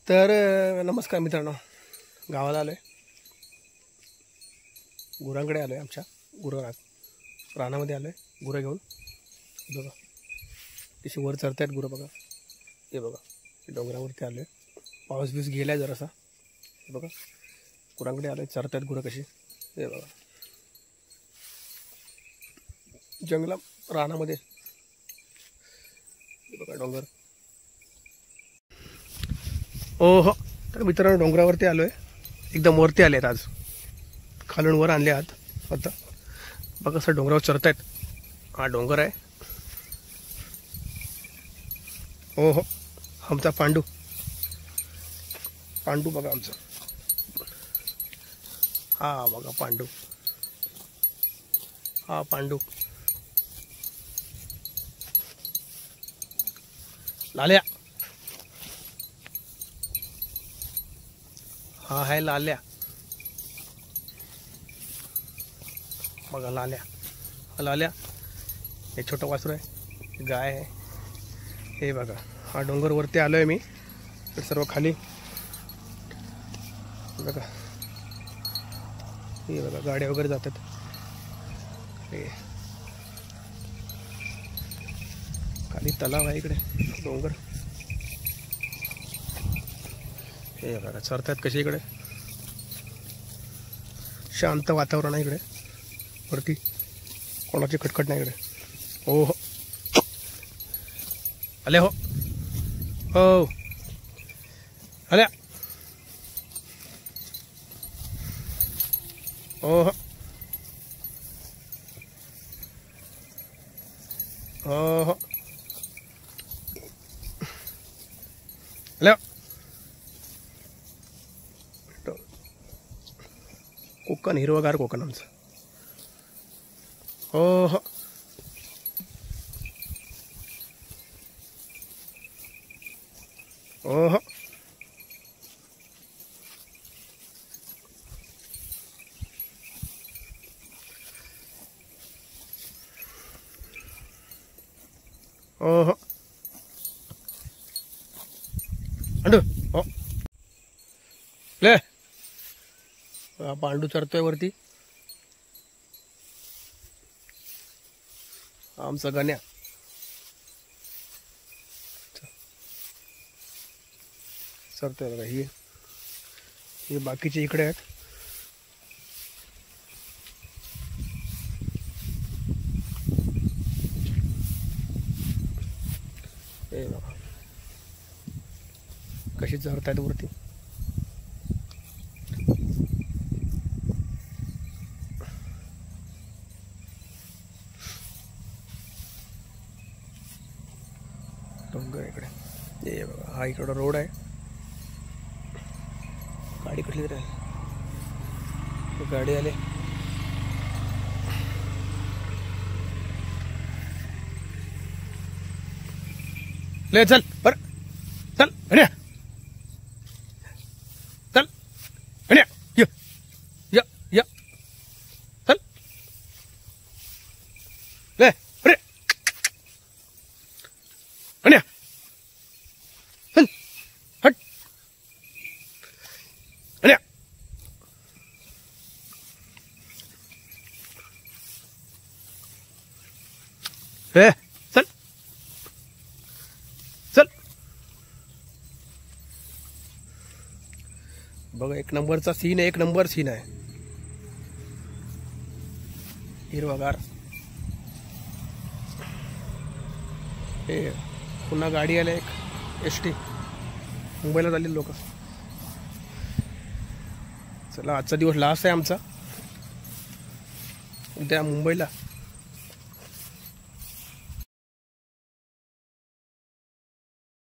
तर नमस्कार मित्रांनो, गावाला आलो आहे, गुरांकडे आलो आहे. आमच्या रानामध्ये आलो आहे गुरं घेऊन. बघा कशी वर चरत आहेत गुरं. बघा हे बघा, डोंगरावरती आलो आहे. पाऊस बीस गेला आहे जरासा. हे बघा गुरांकडे आलो आहे, चरत आहेत गुरं कशी. हे बघा जंगला रानामध्ये. हे बघा डोंगर. ओहो, तर मित्रांनो डोंगरावरती आलो आहे, एकदम वरती आले आहेत. आज खालून वर आणले आहात. आता बघा असं डोंगरावर चरत आहेत. हा डोंगर आहे. ओहो, आमचा पांडू बघा आमचा. हा बघा पांडू, हा पांडू. लाल्या, हा आहे लाल्या. बघा लाल्या, हे छोटं वासरू आहे, गाय आहे. हे बघा हा डोंगर वरती आलो आहे मी. तर सर्व खाली बघा, हे बघा गाड्या वगैरे जातात. हे खाली तलाव आहे, इकडे डोंगर. हे बघा चरतात कशी. इकडे शांत वातावरण आहे. इकडे वरती कोणाची खटखट नाही इकडे. हो हो, आले हो हो, आल्या. हो हो हो हो, आल्या. कोकण, हिरवगार कोकण आमचं. हो हो, हो हो, हो हो, पांडू. हो ले, पांडू चरतोय वरती. आमचा गण्या चरतोय बघा. ही बाकीचे इकडे आहेत. हे बघा कशी चरतायत वरती. डोंगर इकडे. हे बघा हा इकडं रोड आहे. गाडी कुठली तरी आहे, गाडी आले. ले चल बर, चल गण्या, चल गण्या, य य य, चल ले अरे गण्या, चल हट गण्या. ए चल चल. बघा एक नंबरचा सीन आहे, एक नंबर सीन आहे. हिरवागार. हे पुन्हा गाडी आले, एक एसटी. मुंबईला झालेली लोक. चला आजचा दिवस लास्ट आहे आमचा. उद्या मुंबईला.